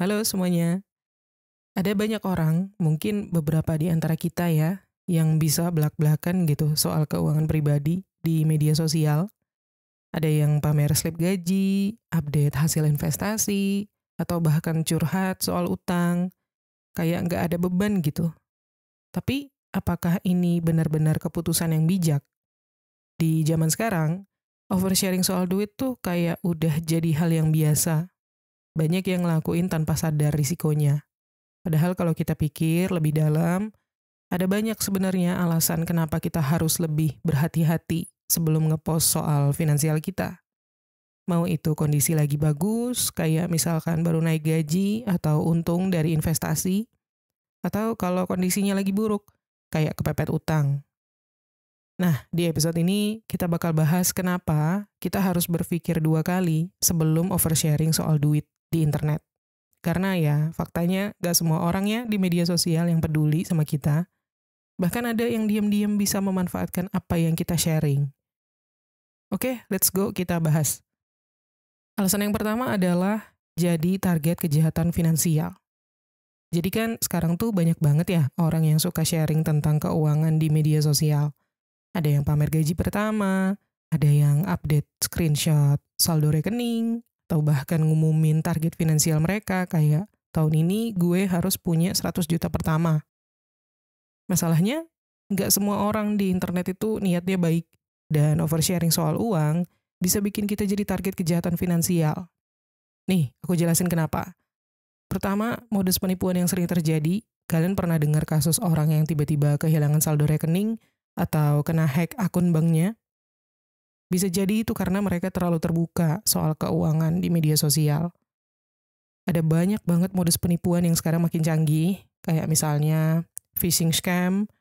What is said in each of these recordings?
Halo semuanya. Ada banyak orang, mungkin beberapa di antara kita ya, yang bisa belak-belakan gitu soal keuangan pribadi di media sosial. Ada yang pamer slip gaji, update hasil investasi, atau bahkan curhat soal utang, kayak nggak ada beban gitu. Tapi apakah ini benar-benar keputusan yang bijak? Di zaman sekarang, oversharing soal duit tuh kayak udah jadi hal yang biasa. Banyak yang ngelakuin tanpa sadar risikonya. Padahal kalau kita pikir lebih dalam, ada banyak sebenarnya alasan kenapa kita harus lebih berhati-hati sebelum ngepost soal finansial kita. Mau itu kondisi lagi bagus, kayak misalkan baru naik gaji atau untung dari investasi, atau kalau kondisinya lagi buruk, kayak kepepet utang. Nah, di episode ini kita bakal bahas kenapa kita harus berpikir dua kali sebelum oversharing soal duit di internet. Karena ya, faktanya gak semua orang ya di media sosial yang peduli sama kita. Bahkan ada yang diam-diam bisa memanfaatkan apa yang kita sharing. Oke, let's go kita bahas. Alasan yang pertama adalah jadi target kejahatan finansial. Jadi kan sekarang tuh banyak banget ya orang yang suka sharing tentang keuangan di media sosial. Ada yang pamer gaji pertama, ada yang update screenshot saldo rekening, atau bahkan ngumumin target finansial mereka kayak tahun ini gue harus punya 100 juta pertama. Masalahnya, nggak semua orang di internet itu niatnya baik, dan oversharing soal uang bisa bikin kita jadi target kejahatan finansial. Nih, aku jelasin kenapa. Pertama, modus penipuan yang sering terjadi, kalian pernah dengar kasus orang yang tiba-tiba kehilangan saldo rekening atau kena hack akun banknya? Bisa jadi itu karena mereka terlalu terbuka soal keuangan di media sosial. Ada banyak banget modus penipuan yang sekarang makin canggih, kayak misalnya phishing scam.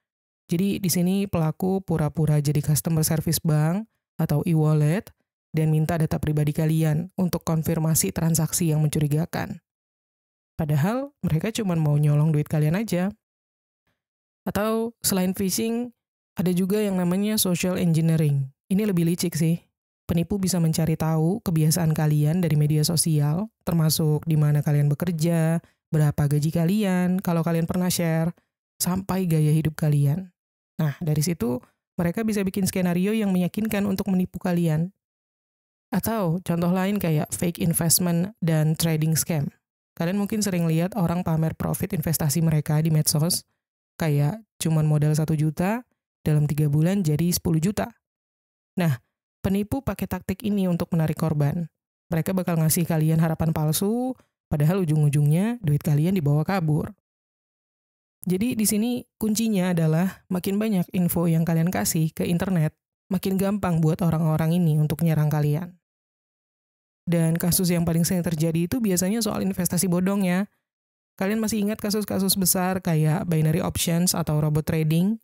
Jadi di sini pelaku pura-pura jadi customer service bank atau e-wallet dan minta data pribadi kalian untuk konfirmasi transaksi yang mencurigakan. Padahal mereka cuma mau nyolong duit kalian aja. Atau selain phishing, ada juga yang namanya social engineering. Ini lebih licik sih. Penipu bisa mencari tahu kebiasaan kalian dari media sosial, termasuk di mana kalian bekerja, berapa gaji kalian, kalau kalian pernah share, sampai gaya hidup kalian. Nah, dari situ mereka bisa bikin skenario yang meyakinkan untuk menipu kalian. Atau contoh lain kayak fake investment dan trading scam. Kalian mungkin sering lihat orang pamer profit investasi mereka di medsos, kayak cuman modal 1 juta, dalam 3 bulan jadi 10 juta. Nah, penipu pakai taktik ini untuk menarik korban. Mereka bakal ngasih kalian harapan palsu, padahal ujung-ujungnya duit kalian dibawa kabur. Jadi di sini kuncinya adalah makin banyak info yang kalian kasih ke internet, makin gampang buat orang-orang ini untuk nyerang kalian. Dan kasus yang paling sering terjadi itu biasanya soal investasi bodong ya. Kalian masih ingat kasus-kasus besar kayak binary options atau robot trading?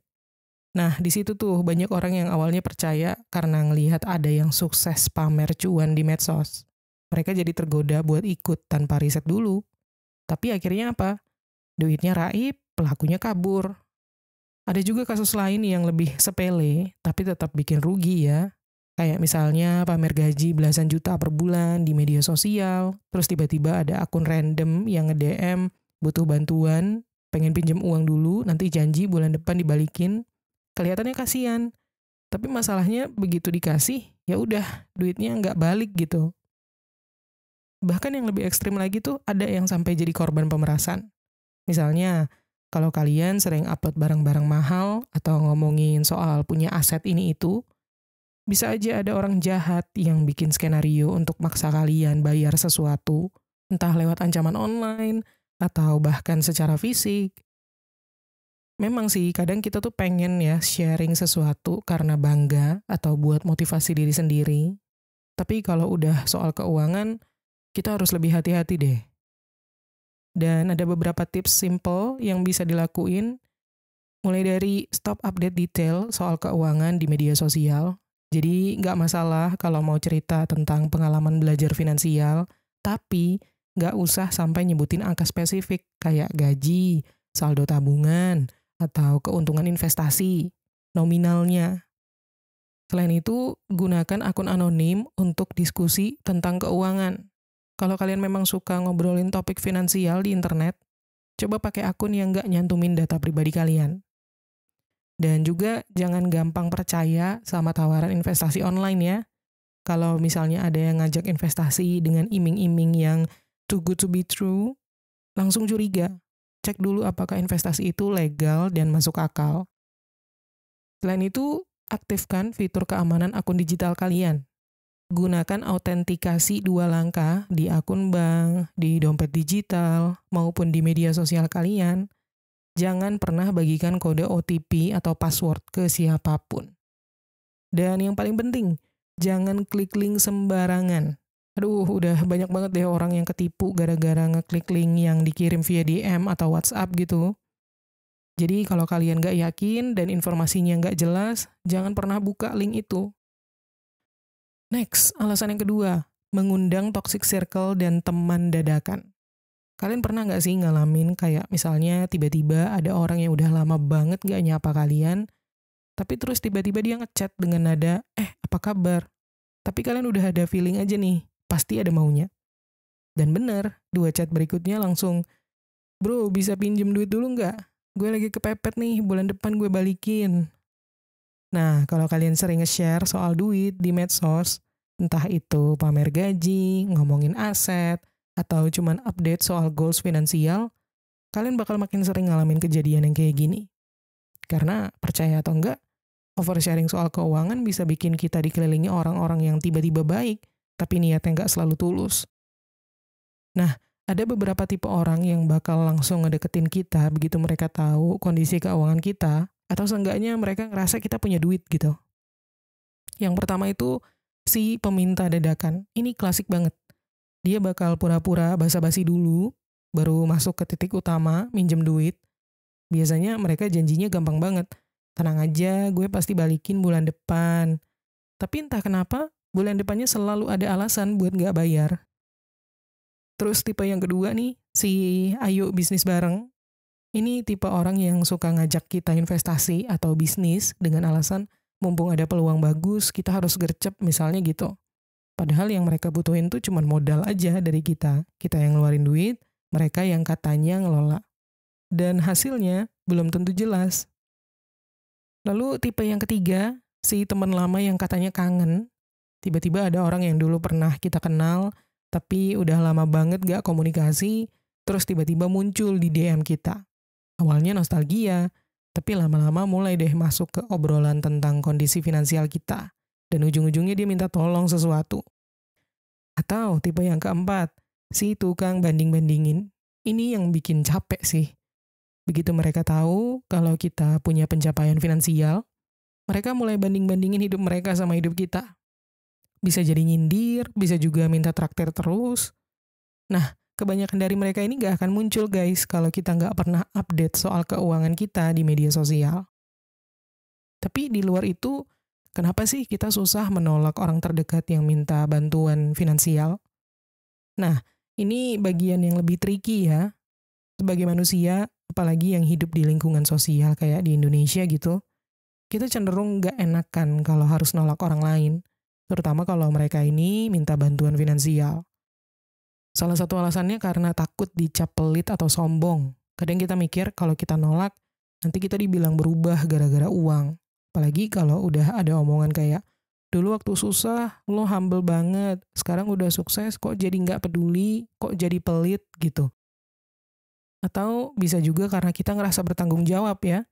Nah, di situ tuh banyak orang yang awalnya percaya karena ngelihat ada yang sukses pamer cuan di medsos. Mereka jadi tergoda buat ikut tanpa riset dulu. Tapi akhirnya apa? Duitnya raib, pelakunya kabur. Ada juga kasus lain yang lebih sepele, tapi tetap bikin rugi ya. Kayak misalnya pamer gaji belasan juta per bulan di media sosial, terus tiba-tiba ada akun random yang nge-DM, butuh bantuan, pengen pinjam uang dulu, nanti janji bulan depan dibalikin. Kelihatannya kasihan, tapi masalahnya begitu dikasih, ya udah duitnya nggak balik gitu. Bahkan yang lebih ekstrim lagi tuh ada yang sampai jadi korban pemerasan. Misalnya, kalau kalian sering upload barang-barang mahal atau ngomongin soal punya aset ini itu, bisa aja ada orang jahat yang bikin skenario untuk maksa kalian bayar sesuatu, entah lewat ancaman online atau bahkan secara fisik. Memang sih, kadang kita tuh pengen ya sharing sesuatu karena bangga atau buat motivasi diri sendiri. Tapi kalau udah soal keuangan, kita harus lebih hati-hati deh. Dan ada beberapa tips simple yang bisa dilakuin, mulai dari stop update detail soal keuangan di media sosial. Jadi nggak masalah kalau mau cerita tentang pengalaman belajar finansial, tapi nggak usah sampai nyebutin angka spesifik kayak gaji, saldo tabungan, atau keuntungan investasi, nominalnya. Selain itu, gunakan akun anonim untuk diskusi tentang keuangan. Kalau kalian memang suka ngobrolin topik finansial di internet, coba pakai akun yang nggak nyantumin data pribadi kalian. Dan juga jangan gampang percaya sama tawaran investasi online ya. Kalau misalnya ada yang ngajak investasi dengan iming-iming yang too good to be true, langsung curiga. Cek dulu apakah investasi itu legal dan masuk akal. Selain itu, aktifkan fitur keamanan akun digital kalian. Gunakan autentikasi 2 langkah di akun bank, di dompet digital, maupun di media sosial kalian. Jangan pernah bagikan kode OTP atau password ke siapapun. Dan yang paling penting, jangan klik link sembarangan. Aduh, udah banyak banget deh orang yang ketipu gara-gara ngeklik link yang dikirim via DM atau WhatsApp gitu. Jadi kalau kalian nggak yakin dan informasinya nggak jelas, jangan pernah buka link itu. Next, alasan yang kedua, mengundang toxic circle dan teman dadakan. Kalian pernah nggak sih ngalamin kayak misalnya tiba-tiba ada orang yang udah lama banget nggak nyapa kalian, tapi terus tiba-tiba dia ngechat dengan nada, apa kabar? Tapi kalian udah ada feeling aja nih, pasti ada maunya. Dan bener, 2 chat berikutnya langsung, bro bisa pinjem duit dulu nggak? Gue lagi kepepet nih, bulan depan gue balikin. Nah, kalau kalian sering nge-share soal duit di medsos, entah itu pamer gaji, ngomongin aset, atau cuman update soal goals finansial, kalian bakal makin sering ngalamin kejadian yang kayak gini. Karena percaya atau enggak, oversharing soal keuangan bisa bikin kita dikelilingi orang-orang yang tiba-tiba baik, tapi niatnya nggak selalu tulus. Nah, ada beberapa tipe orang yang bakal langsung ngedeketin kita begitu mereka tahu kondisi keuangan kita, atau seenggaknya mereka ngerasa kita punya duit gitu. Yang pertama itu, si peminta dadakan. Ini klasik banget. Dia bakal pura-pura basa-basi dulu, baru masuk ke titik utama, minjem duit. Biasanya mereka janjinya gampang banget. Tenang aja, gue pasti balikin bulan depan. Tapi entah kenapa, bulan depannya selalu ada alasan buat nggak bayar. Terus tipe yang kedua nih, si ayo bisnis bareng. Ini tipe orang yang suka ngajak kita investasi atau bisnis dengan alasan mumpung ada peluang bagus, kita harus gercep misalnya gitu. Padahal yang mereka butuhin tuh cuma modal aja dari kita. Kita yang ngeluarin duit, mereka yang katanya ngelola. Dan hasilnya belum tentu jelas. Lalu tipe yang ketiga, si teman lama yang katanya kangen. Tiba-tiba ada orang yang dulu pernah kita kenal, tapi udah lama banget gak komunikasi, terus tiba-tiba muncul di DM kita. Awalnya nostalgia, tapi lama-lama mulai deh masuk ke obrolan tentang kondisi finansial kita. Dan ujung-ujungnya dia minta tolong sesuatu. Atau tipe yang keempat, si tukang banding-bandingin. Ini yang bikin capek sih. Begitu mereka tahu kalau kita punya pencapaian finansial, mereka mulai banding-bandingin hidup mereka sama hidup kita. Bisa jadi nyindir, bisa juga minta traktir terus. Nah, kebanyakan dari mereka ini gak akan muncul guys kalau kita gak pernah update soal keuangan kita di media sosial. Tapi di luar itu, kenapa sih kita susah menolak orang terdekat yang minta bantuan finansial? Nah, ini bagian yang lebih tricky ya. Sebagai manusia, apalagi yang hidup di lingkungan sosial kayak di Indonesia gitu, kita cenderung gak enakan kalau harus nolak orang lain. Terutama kalau mereka ini minta bantuan finansial. Salah satu alasannya karena takut dicap pelit atau sombong. Kadang kita mikir kalau kita nolak, nanti kita dibilang berubah gara-gara uang. Apalagi kalau udah ada omongan kayak, dulu waktu susah, lo humble banget. Sekarang udah sukses, kok jadi nggak peduli, kok jadi pelit gitu. Atau bisa juga karena kita ngerasa bertanggung jawab ya.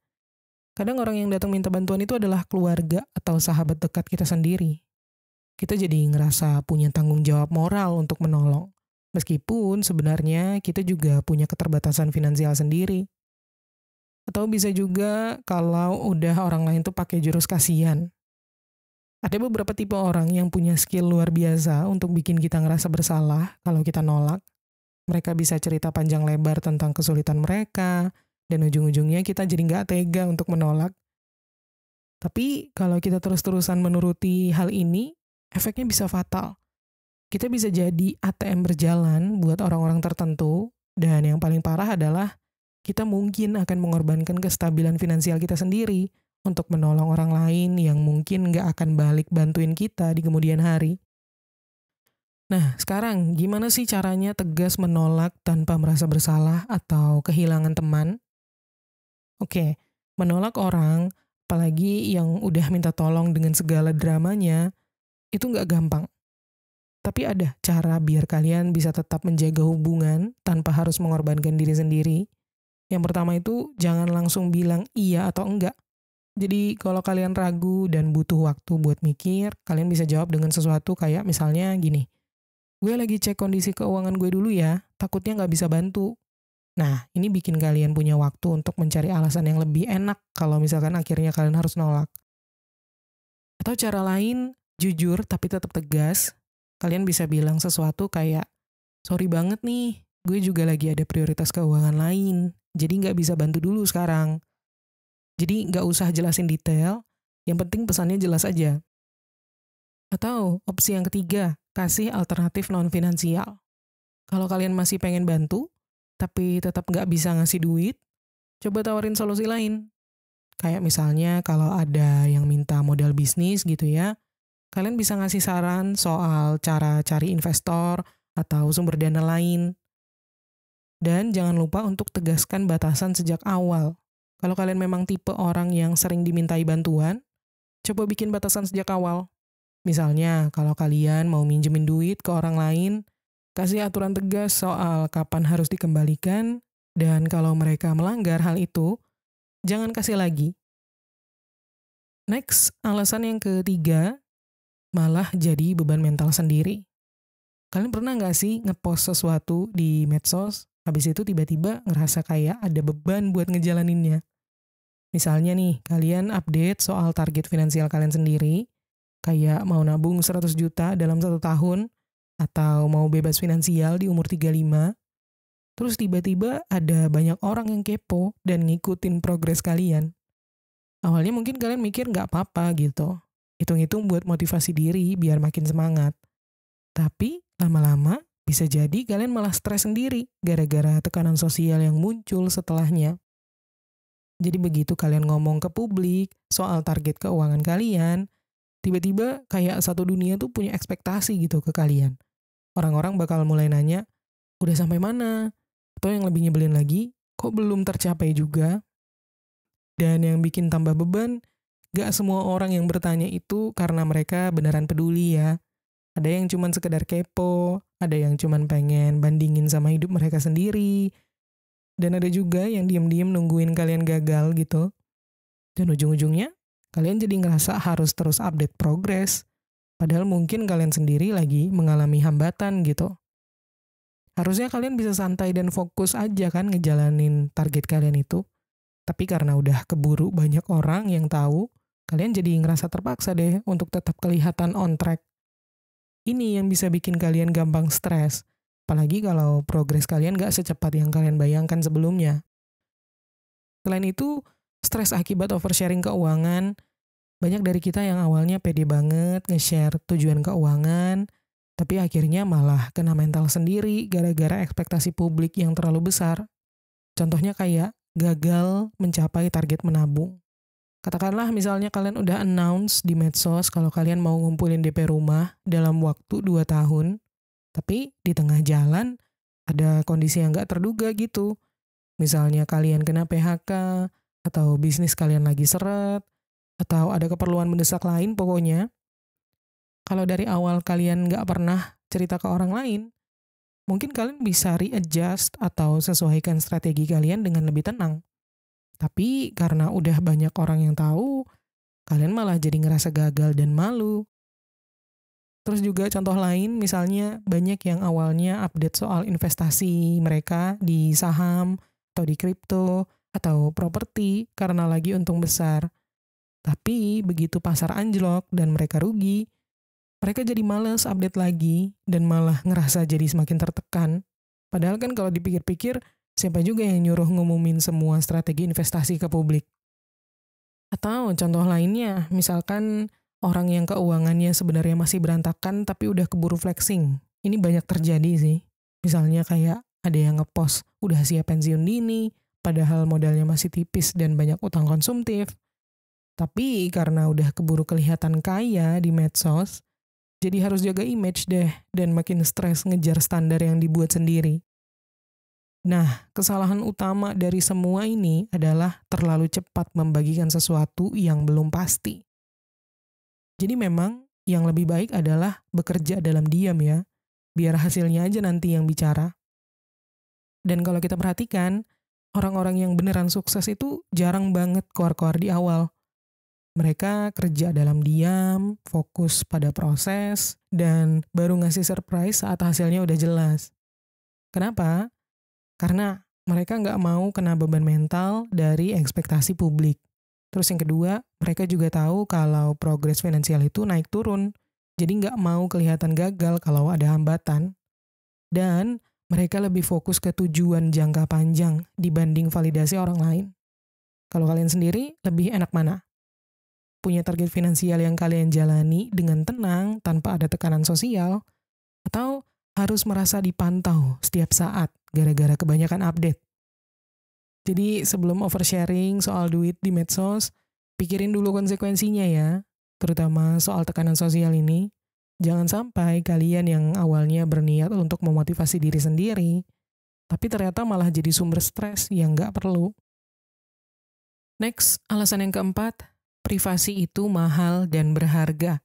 Kadang orang yang datang minta bantuan itu adalah keluarga atau sahabat dekat kita sendiri. Kita jadi ngerasa punya tanggung jawab moral untuk menolong. Meskipun sebenarnya kita juga punya keterbatasan finansial sendiri. Atau bisa juga kalau udah orang lain tuh pakai jurus kasihan. Ada beberapa tipe orang yang punya skill luar biasa untuk bikin kita ngerasa bersalah kalau kita nolak. Mereka bisa cerita panjang lebar tentang kesulitan mereka, dan ujung-ujungnya kita jadi nggak tega untuk menolak. Tapi kalau kita terus-terusan menuruti hal ini, efeknya bisa fatal. Kita bisa jadi ATM berjalan buat orang-orang tertentu, dan yang paling parah adalah kita mungkin akan mengorbankan kestabilan finansial kita sendiri untuk menolong orang lain yang mungkin nggak akan balik bantuin kita di kemudian hari. Nah, sekarang gimana sih caranya tegas menolak tanpa merasa bersalah atau kehilangan teman? Oke, menolak orang, apalagi yang udah minta tolong dengan segala dramanya, itu nggak gampang. Tapi ada cara biar kalian bisa tetap menjaga hubungan tanpa harus mengorbankan diri sendiri. Yang pertama itu jangan langsung bilang iya atau enggak. Jadi kalau kalian ragu dan butuh waktu buat mikir, kalian bisa jawab dengan sesuatu kayak misalnya gini, gue lagi cek kondisi keuangan gue dulu ya, takutnya nggak bisa bantu. Nah, ini bikin kalian punya waktu untuk mencari alasan yang lebih enak kalau misalkan akhirnya kalian harus nolak. Atau cara lain, jujur tapi tetap tegas, kalian bisa bilang sesuatu kayak, sorry banget nih, gue juga lagi ada prioritas keuangan lain, jadi nggak bisa bantu dulu sekarang. Jadi nggak usah jelasin detail, yang penting pesannya jelas aja. Atau opsi yang ketiga, kasih alternatif non-finansial. Kalau kalian masih pengen bantu, tapi tetap nggak bisa ngasih duit, coba tawarin solusi lain. Kayak misalnya kalau ada yang minta modal bisnis gitu ya, kalian bisa ngasih saran soal cara cari investor atau sumber dana lain. Dan jangan lupa untuk tegaskan batasan sejak awal. Kalau kalian memang tipe orang yang sering dimintai bantuan, coba bikin batasan sejak awal. Misalnya, kalau kalian mau minjemin duit ke orang lain, kasih aturan tegas soal kapan harus dikembalikan, dan kalau mereka melanggar hal itu, jangan kasih lagi. Next, alasan yang ketiga, malah jadi beban mental sendiri. Kalian pernah nggak sih ngepost sesuatu di medsos, habis itu tiba-tiba ngerasa kayak ada beban buat ngejalaninnya? Misalnya nih, kalian update soal target finansial kalian sendiri, kayak mau nabung 100 juta dalam 1 tahun, atau mau bebas finansial di umur 35, terus tiba-tiba ada banyak orang yang kepo dan ngikutin progres kalian. Awalnya mungkin kalian mikir nggak apa-apa gitu, hitung-hitung buat motivasi diri biar makin semangat. Tapi lama-lama bisa jadi kalian malah stres sendiri gara-gara tekanan sosial yang muncul setelahnya. Jadi begitu kalian ngomong ke publik soal target keuangan kalian, tiba-tiba kayak satu dunia tuh punya ekspektasi gitu ke kalian. Orang-orang bakal mulai nanya, udah sampai mana? Atau yang lebih nyebelin lagi, kok belum tercapai juga? Dan yang bikin tambah beban, gak semua orang yang bertanya itu karena mereka beneran peduli ya. Ada yang cuman sekedar kepo, ada yang cuman pengen bandingin sama hidup mereka sendiri, dan ada juga yang diam-diam nungguin kalian gagal gitu. Dan ujung-ujungnya, kalian jadi ngerasa harus terus update progres, padahal mungkin kalian sendiri lagi mengalami hambatan gitu. Harusnya kalian bisa santai dan fokus aja kan ngejalanin target kalian itu. Tapi karena udah keburu banyak orang yang tahu, kalian jadi ngerasa terpaksa deh untuk tetap kelihatan on track. Ini yang bisa bikin kalian gampang stres. Apalagi kalau progres kalian gak secepat yang kalian bayangkan sebelumnya. Selain itu, stres akibat oversharing keuangan, banyak dari kita yang awalnya pede banget nge-share tujuan keuangan, tapi akhirnya malah kena mental sendiri gara-gara ekspektasi publik yang terlalu besar. Contohnya kayak gagal mencapai target menabung. Katakanlah misalnya kalian udah announce di medsos kalau kalian mau ngumpulin DP rumah dalam waktu 2 tahun, tapi di tengah jalan ada kondisi yang gak terduga gitu. Misalnya kalian kena PHK, atau bisnis kalian lagi seret, atau ada keperluan mendesak lain pokoknya. Kalau dari awal kalian gak pernah cerita ke orang lain, mungkin kalian bisa readjust atau sesuaikan strategi kalian dengan lebih tenang. Tapi karena udah banyak orang yang tahu, kalian malah jadi ngerasa gagal dan malu. Terus juga contoh lain, misalnya banyak yang awalnya update soal investasi mereka di saham, atau di kripto, atau properti karena lagi untung besar. Tapi begitu pasar anjlok dan mereka rugi, mereka jadi males update lagi dan malah ngerasa jadi semakin tertekan. Padahal kan kalau dipikir-pikir, siapa juga yang nyuruh ngumumin semua strategi investasi ke publik? Atau contoh lainnya, misalkan orang yang keuangannya sebenarnya masih berantakan tapi udah keburu flexing. Ini banyak terjadi sih. Misalnya kayak ada yang ngepost udah siap pensiun dini, padahal modalnya masih tipis dan banyak utang konsumtif. Tapi karena udah keburu kelihatan kaya di medsos, Jadi harus jaga image deh, dan makin stres ngejar standar yang dibuat sendiri. Nah, kesalahan utama dari semua ini adalah terlalu cepat membagikan sesuatu yang belum pasti. Jadi memang yang lebih baik adalah bekerja dalam diam ya, biar hasilnya aja nanti yang bicara. Dan kalau kita perhatikan, orang-orang yang beneran sukses itu jarang banget keluar-keluar di awal. Mereka kerja dalam diam, fokus pada proses, dan baru ngasih surprise saat hasilnya udah jelas. Kenapa? Karena mereka nggak mau kena beban mental dari ekspektasi publik. Terus yang kedua, mereka juga tahu kalau progres finansial itu naik turun. Jadi nggak mau kelihatan gagal kalau ada hambatan. Dan mereka lebih fokus ke tujuan jangka panjang dibanding validasi orang lain. Kalau kalian sendiri, lebih enak mana? Punya target finansial yang kalian jalani dengan tenang tanpa ada tekanan sosial, atau harus merasa dipantau setiap saat gara-gara kebanyakan update? Jadi sebelum oversharing soal duit di medsos, pikirin dulu konsekuensinya ya, terutama soal tekanan sosial ini. Jangan sampai kalian yang awalnya berniat untuk memotivasi diri sendiri, tapi ternyata malah jadi sumber stres yang nggak perlu. Next, alasan yang keempat, privasi itu mahal dan berharga.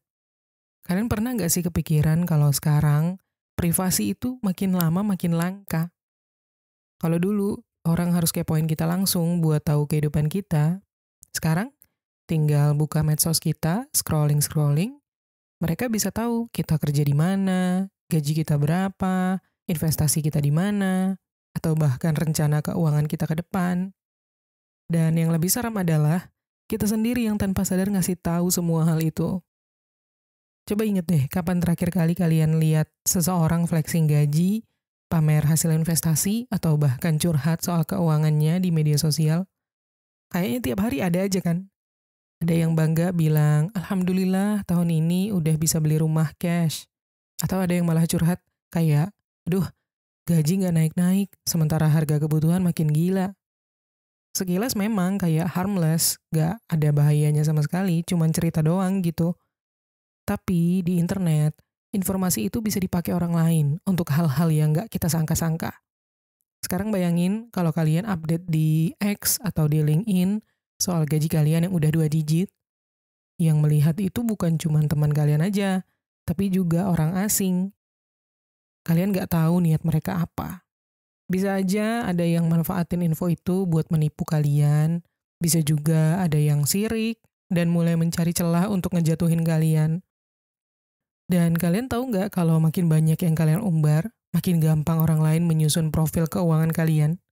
Kalian pernah nggak sih kepikiran kalau sekarang privasi itu makin lama makin langka? Kalau dulu orang harus kepoin kita langsung buat tahu kehidupan kita, sekarang tinggal buka medsos kita, scrolling-scrolling, mereka bisa tahu kita kerja di mana, gaji kita berapa, investasi kita di mana, atau bahkan rencana keuangan kita ke depan. Dan yang lebih seram adalah kita sendiri yang tanpa sadar ngasih tahu semua hal itu. Coba inget deh, kapan terakhir kali kalian lihat seseorang flexing gaji, pamer hasil investasi, atau bahkan curhat soal keuangannya di media sosial? Kayaknya tiap hari ada aja kan? Ada yang bangga bilang, Alhamdulillah tahun ini udah bisa beli rumah cash. Atau ada yang malah curhat, kayak, aduh, gaji nggak naik-naik, sementara harga kebutuhan makin gila. Sekilas memang kayak harmless, gak ada bahayanya sama sekali, cuman cerita doang gitu. Tapi di internet, informasi itu bisa dipakai orang lain untuk hal-hal yang gak kita sangka-sangka. Sekarang bayangin kalau kalian update di X atau di LinkedIn soal gaji kalian yang udah 2 digit, yang melihat itu bukan cuma teman kalian aja, tapi juga orang asing. Kalian gak tahu niat mereka apa. Bisa aja ada yang manfaatin info itu buat menipu kalian, bisa juga ada yang sirik dan mulai mencari celah untuk ngejatuhin kalian. Dan kalian tahu nggak kalau makin banyak yang kalian umbar, makin gampang orang lain menyusun profil keuangan kalian?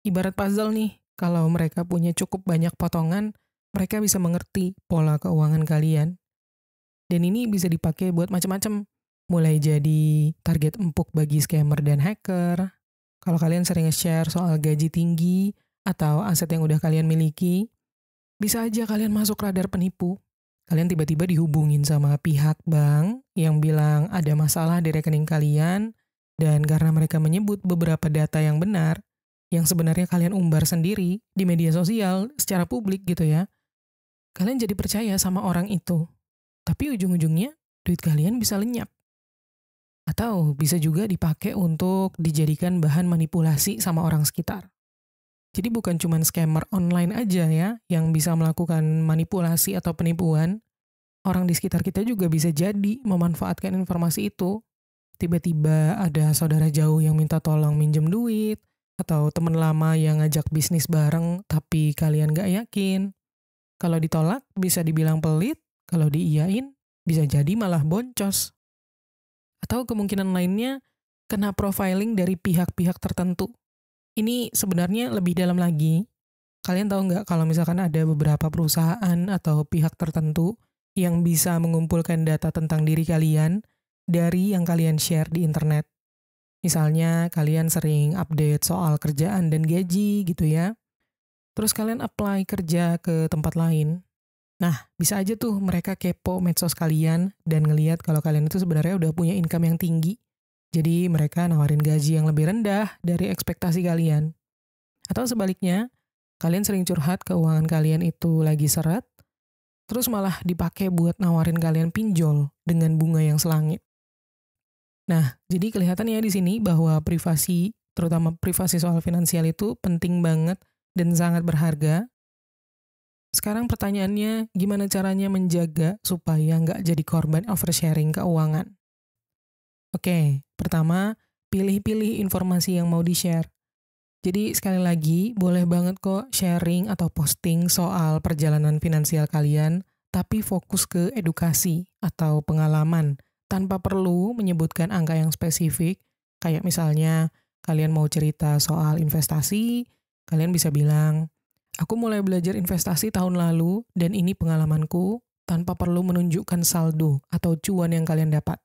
Ibarat puzzle nih, kalau mereka punya cukup banyak potongan, mereka bisa mengerti pola keuangan kalian. Dan ini bisa dipakai buat macam-macam, mulai jadi target empuk bagi scammer dan hacker. Kalau kalian sering nge-share soal gaji tinggi atau aset yang udah kalian miliki, bisa aja kalian masuk radar penipu. Kalian tiba-tiba dihubungin sama pihak bank yang bilang ada masalah di rekening kalian, dan karena mereka menyebut beberapa data yang benar, yang sebenarnya kalian umbar sendiri di media sosial secara publik gitu ya, kalian jadi percaya sama orang itu. Tapi ujung-ujungnya duit kalian bisa lenyap. Atau bisa juga dipakai untuk dijadikan bahan manipulasi sama orang sekitar. Jadi bukan cuma scammer online aja ya yang bisa melakukan manipulasi atau penipuan. Orang di sekitar kita juga bisa jadi memanfaatkan informasi itu. Tiba-tiba ada saudara jauh yang minta tolong minjem duit, atau teman lama yang ngajak bisnis bareng tapi kalian gak yakin. Kalau ditolak bisa dibilang pelit, kalau diiyain bisa jadi malah boncos. Atau kemungkinan lainnya, kena profiling dari pihak-pihak tertentu. Ini sebenarnya lebih dalam lagi. Kalian tahu nggak kalau misalkan ada beberapa perusahaan atau pihak tertentu yang bisa mengumpulkan data tentang diri kalian dari yang kalian share di internet. Misalnya kalian sering update soal kerjaan dan gaji gitu ya. Terus kalian apply kerja ke tempat lain. Nah, bisa aja tuh mereka kepo medsos kalian dan ngelihat kalau kalian itu sebenarnya udah punya income yang tinggi. Jadi mereka nawarin gaji yang lebih rendah dari ekspektasi kalian. Atau sebaliknya, kalian sering curhat keuangan kalian itu lagi seret, terus malah dipakai buat nawarin kalian pinjol dengan bunga yang selangit. Nah, jadi kelihatan ya di sini bahwa privasi, terutama privasi soal finansial itu penting banget dan sangat berharga. Sekarang pertanyaannya, gimana caranya menjaga supaya nggak jadi korban oversharing keuangan? Oke, pertama, pilih-pilih informasi yang mau di-share. Jadi sekali lagi, boleh banget kok sharing atau posting soal perjalanan finansial kalian, tapi fokus ke edukasi atau pengalaman, tanpa perlu menyebutkan angka yang spesifik, kayak misalnya kalian mau cerita soal investasi, kalian bisa bilang, aku mulai belajar investasi tahun lalu, dan ini pengalamanku, tanpa perlu menunjukkan saldo atau cuan yang kalian dapat.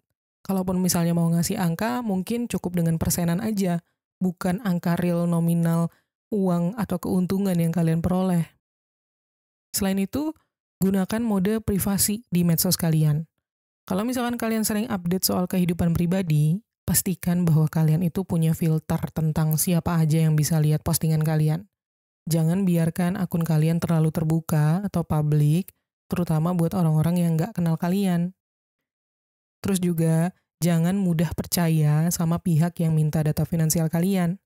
Kalaupun misalnya mau ngasih angka, mungkin cukup dengan persenan aja, bukan angka real nominal uang atau keuntungan yang kalian peroleh. Selain itu, gunakan mode privasi di medsos kalian. Kalau misalkan kalian sering update soal kehidupan pribadi, pastikan bahwa kalian itu punya filter tentang siapa aja yang bisa lihat postingan kalian. Jangan biarkan akun kalian terlalu terbuka atau publik, terutama buat orang-orang yang nggak kenal kalian. Terus juga, jangan mudah percaya sama pihak yang minta data finansial kalian.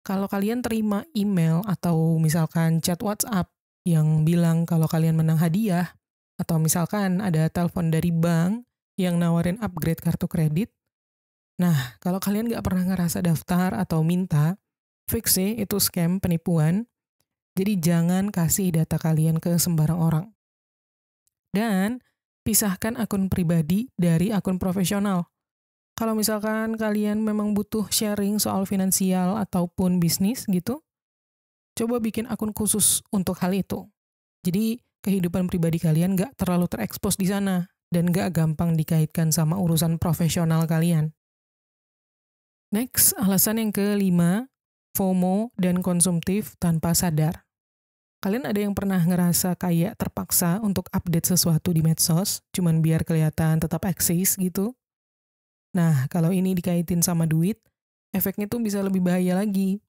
Kalau kalian terima email atau misalkan chat WhatsApp yang bilang kalau kalian menang hadiah, atau misalkan ada telepon dari bank yang nawarin upgrade kartu kredit, nah kalau kalian nggak pernah ngerasa daftar atau minta, fix sih itu scam penipuan, jadi jangan kasih data kalian ke sembarang orang. Dan pisahkan akun pribadi dari akun profesional. Kalau misalkan kalian memang butuh sharing soal finansial ataupun bisnis gitu, coba bikin akun khusus untuk hal itu. Jadi kehidupan pribadi kalian nggak terlalu terekspos di sana dan nggak gampang dikaitkan sama urusan profesional kalian. Next, alasan yang kelima, FOMO dan konsumtif tanpa sadar. Kalian ada yang pernah ngerasa kayak terpaksa untuk update sesuatu di medsos, cuman biar kelihatan tetap eksis gitu? Nah, kalau ini dikaitin sama duit, efeknya tuh bisa lebih bahaya lagi.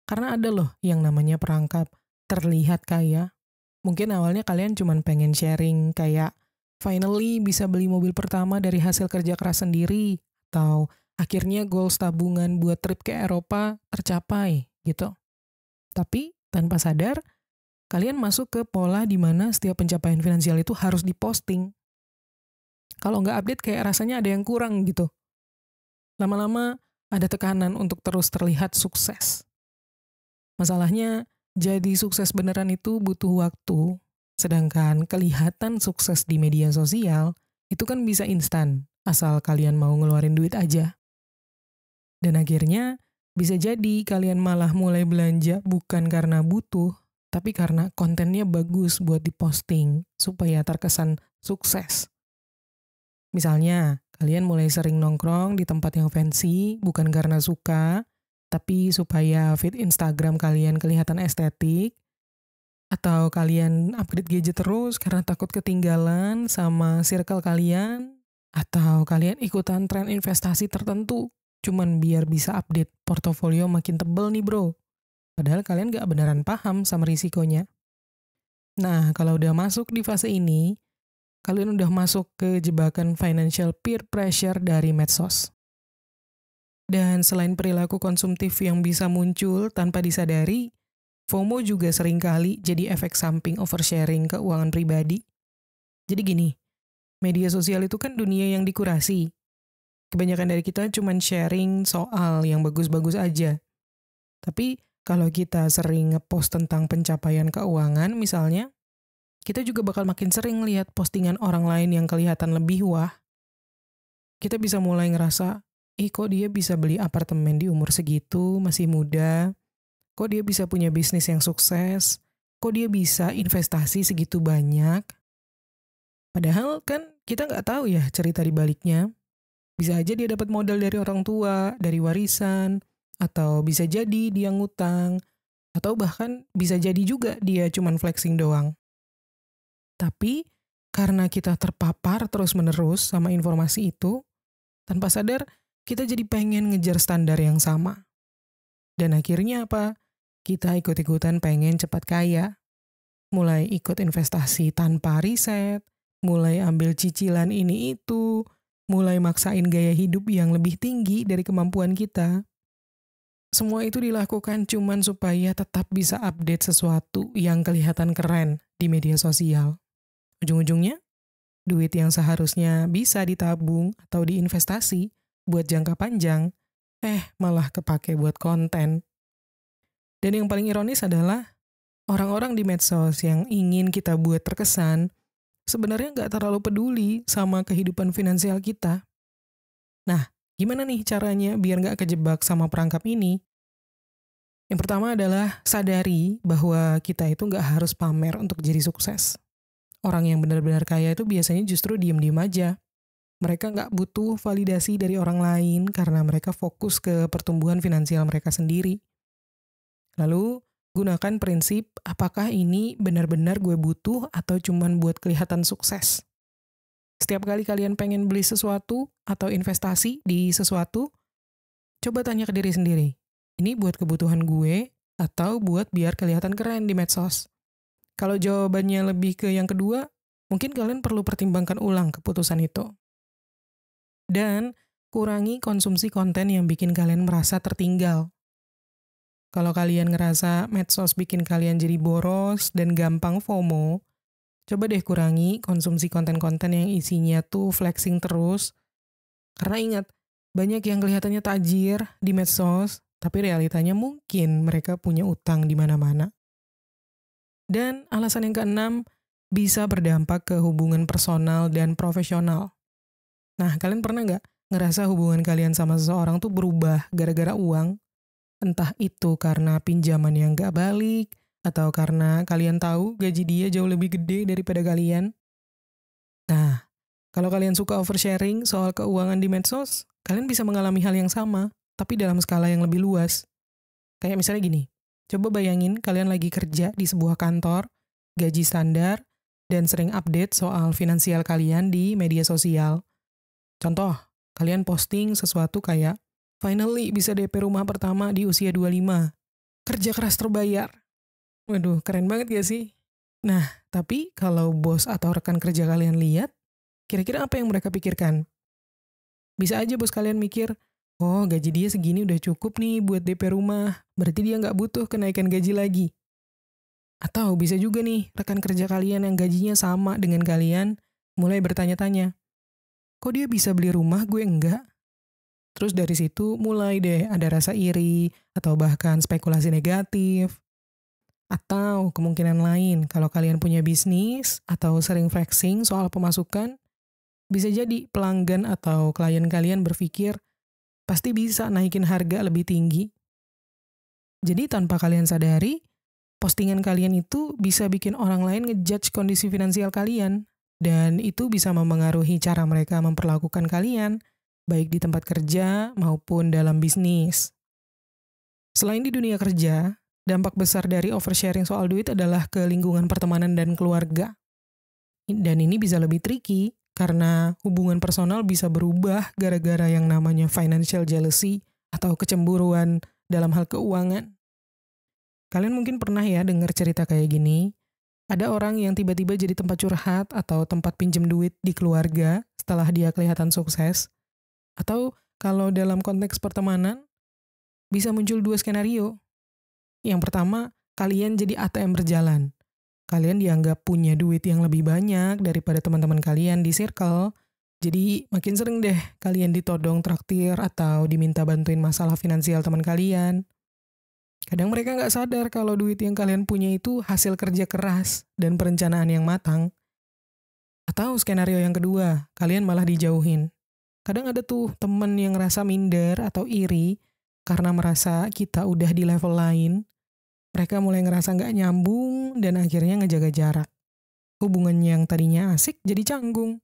Karena ada loh yang namanya perangkap terlihat kaya. Mungkin awalnya kalian cuman pengen sharing kayak finally bisa beli mobil pertama dari hasil kerja keras sendiri, atau akhirnya goals tabungan buat trip ke Eropa tercapai gitu. Tapi tanpa sadar, kalian masuk ke pola di mana setiap pencapaian finansial itu harus diposting. Kalau nggak update kayak rasanya ada yang kurang gitu. Lama-lama ada tekanan untuk terus terlihat sukses. Masalahnya, jadi sukses beneran itu butuh waktu, sedangkan kelihatan sukses di media sosial itu kan bisa instan, asal kalian mau ngeluarin duit aja. Dan akhirnya, bisa jadi kalian malah mulai belanja bukan karena butuh, tapi karena kontennya bagus buat diposting, supaya terkesan sukses. Misalnya, kalian mulai sering nongkrong di tempat yang fancy, bukan karena suka, tapi supaya feed Instagram kalian kelihatan estetik, atau kalian upgrade gadget terus karena takut ketinggalan sama circle kalian, atau kalian ikutan tren investasi tertentu, cuman biar bisa update portofolio makin tebel nih bro. Padahal kalian gak beneran paham sama risikonya. Nah, kalau udah masuk di fase ini, kalian udah masuk ke jebakan financial peer pressure dari medsos. Dan selain perilaku konsumtif yang bisa muncul tanpa disadari, FOMO juga seringkali jadi efek samping oversharing keuangan pribadi. Jadi gini, media sosial itu kan dunia yang dikurasi. Kebanyakan dari kita cuman sharing soal yang bagus-bagus aja. Tapi kalau kita sering ngepost tentang pencapaian keuangan misalnya, kita juga bakal makin sering lihat postingan orang lain yang kelihatan lebih wah. Kita bisa mulai ngerasa, kok dia bisa beli apartemen di umur segitu, masih muda? Kok dia bisa punya bisnis yang sukses? Kok dia bisa investasi segitu banyak? Padahal kan kita nggak tahu ya cerita di baliknya. Bisa aja dia dapat modal dari orang tua, dari warisan, atau bisa jadi dia ngutang, atau bahkan bisa jadi juga dia cuman flexing doang. Tapi karena kita terpapar terus-menerus sama informasi itu, tanpa sadar kita jadi pengen ngejar standar yang sama. Dan akhirnya apa? Kita ikut-ikutan pengen cepat kaya. mulai ikut investasi tanpa riset, mulai ambil cicilan ini itu, mulai maksain gaya hidup yang lebih tinggi dari kemampuan kita. Semua itu dilakukan cuman supaya tetap bisa update sesuatu yang kelihatan keren di media sosial. Ujung-ujungnya, duit yang seharusnya bisa ditabung atau diinvestasi buat jangka panjang, malah kepake buat konten. Dan yang paling ironis adalah orang-orang di medsos yang ingin kita buat terkesan sebenarnya nggak terlalu peduli sama kehidupan finansial kita. Nah, gimana nih caranya biar nggak kejebak sama perangkap ini? Yang pertama adalah sadari bahwa kita itu nggak harus pamer untuk jadi sukses. Orang yang benar-benar kaya itu biasanya justru diem-diem aja. Mereka nggak butuh validasi dari orang lain karena mereka fokus ke pertumbuhan finansial mereka sendiri. Lalu, gunakan prinsip apakah ini benar-benar gue butuh atau cuman buat kelihatan sukses. Setiap kali kalian pengen beli sesuatu atau investasi di sesuatu, coba tanya ke diri sendiri, ini buat kebutuhan gue atau buat biar kelihatan keren di medsos? Kalau jawabannya lebih ke yang kedua, mungkin kalian perlu pertimbangkan ulang keputusan itu. Dan kurangi konsumsi konten yang bikin kalian merasa tertinggal. Kalau kalian ngerasa medsos bikin kalian jadi boros dan gampang FOMO, coba deh kurangi konsumsi konten-konten yang isinya tuh flexing terus. Karena ingat, banyak yang kelihatannya tajir di medsos, tapi realitanya mungkin mereka punya utang di mana-mana. Dan alasan yang keenam, bisa berdampak ke hubungan personal dan profesional. Nah, kalian pernah nggak ngerasa hubungan kalian sama seseorang tuh berubah gara-gara uang? Entah itu karena pinjaman yang nggak balik, atau karena kalian tahu gaji dia jauh lebih gede daripada kalian. Nah, kalau kalian suka oversharing soal keuangan di medsos, kalian bisa mengalami hal yang sama, tapi dalam skala yang lebih luas. Kayak misalnya gini, coba bayangin kalian lagi kerja di sebuah kantor, gaji standar, dan sering update soal finansial kalian di media sosial. Contoh, kalian posting sesuatu kayak, finally bisa DP rumah pertama di usia 25, kerja keras terbayar. Waduh, keren banget gak sih? Nah, tapi kalau bos atau rekan kerja kalian lihat, kira-kira apa yang mereka pikirkan? Bisa aja bos kalian mikir, oh gaji dia segini udah cukup nih buat DP rumah, berarti dia nggak butuh kenaikan gaji lagi. Atau bisa juga nih, rekan kerja kalian yang gajinya sama dengan kalian, mulai bertanya-tanya, kok dia bisa beli rumah gue enggak? Terus dari situ mulai deh ada rasa iri, atau bahkan spekulasi negatif. Atau kemungkinan lain, kalau kalian punya bisnis atau sering flexing soal pemasukan, bisa jadi pelanggan atau klien kalian berpikir, pasti bisa naikin harga lebih tinggi. Jadi tanpa kalian sadari, postingan kalian itu bisa bikin orang lain ngejudge kondisi finansial kalian. Dan itu bisa mempengaruhi cara mereka memperlakukan kalian, baik di tempat kerja maupun dalam bisnis. Selain di dunia kerja, dampak besar dari oversharing soal duit adalah ke lingkungan pertemanan dan keluarga. Dan ini bisa lebih tricky karena hubungan personal bisa berubah gara-gara yang namanya financial jealousy atau kecemburuan dalam hal keuangan. Kalian mungkin pernah ya dengar cerita kayak gini. Ada orang yang tiba-tiba jadi tempat curhat atau tempat pinjem duit di keluarga setelah dia kelihatan sukses. Atau kalau dalam konteks pertemanan, bisa muncul dua skenario. Yang pertama, kalian jadi ATM berjalan. Kalian dianggap punya duit yang lebih banyak daripada teman-teman kalian di circle. Jadi makin sering deh kalian ditodong traktir atau diminta bantuin masalah finansial teman kalian. Kadang mereka nggak sadar kalau duit yang kalian punya itu hasil kerja keras dan perencanaan yang matang. Atau skenario yang kedua, kalian malah dijauhin. Kadang ada tuh temen yang ngerasa minder atau iri karena merasa kita udah di level lain. Mereka mulai ngerasa nggak nyambung dan akhirnya ngejaga jarak. Hubungan yang tadinya asik jadi canggung.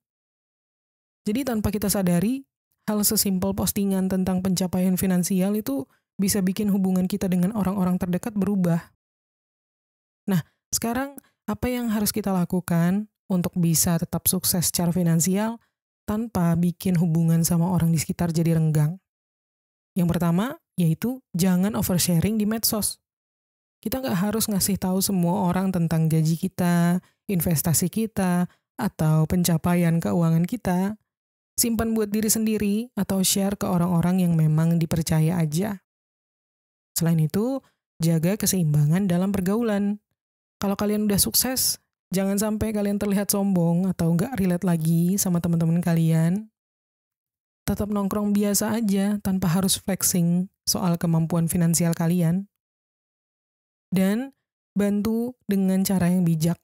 Jadi tanpa kita sadari, hal sesimpel postingan tentang pencapaian finansial itu bisa bikin hubungan kita dengan orang-orang terdekat berubah. Nah, sekarang apa yang harus kita lakukan untuk bisa tetap sukses secara finansial tanpa bikin hubungan sama orang di sekitar jadi renggang? Yang pertama, yaitu jangan oversharing di medsos. Kita nggak harus ngasih tahu semua orang tentang gaji kita, investasi kita, atau pencapaian keuangan kita. Simpan buat diri sendiri atau share ke orang-orang yang memang dipercaya aja. Selain itu, jaga keseimbangan dalam pergaulan. Kalau kalian udah sukses, jangan sampai kalian terlihat sombong atau nggak relate lagi sama teman-teman kalian. Tetap nongkrong biasa aja tanpa harus flexing soal kemampuan finansial kalian. Dan bantu dengan cara yang bijak.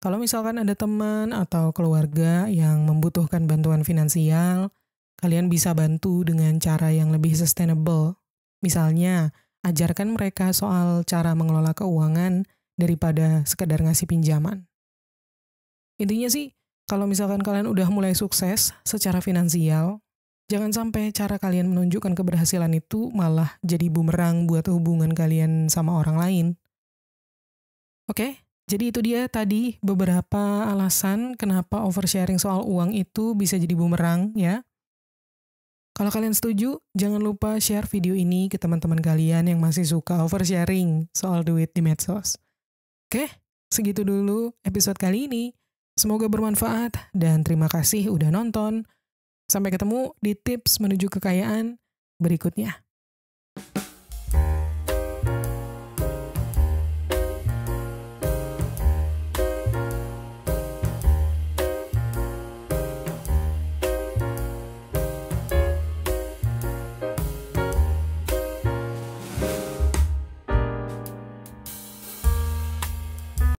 Kalau misalkan ada teman atau keluarga yang membutuhkan bantuan finansial, kalian bisa bantu dengan cara yang lebih sustainable. Misalnya, ajarkan mereka soal cara mengelola keuangan daripada sekedar ngasih pinjaman. Intinya sih, kalau misalkan kalian udah mulai sukses secara finansial, jangan sampai cara kalian menunjukkan keberhasilan itu malah jadi bumerang buat hubungan kalian sama orang lain. Oke? Jadi itu dia tadi beberapa alasan kenapa oversharing soal uang itu bisa jadi bumerang ya. Kalau kalian setuju, jangan lupa share video ini ke teman-teman kalian yang masih suka oversharing soal duit di medsos. Oke, segitu dulu episode kali ini. Semoga bermanfaat dan terima kasih udah nonton. Sampai ketemu di tips menuju kekayaan berikutnya.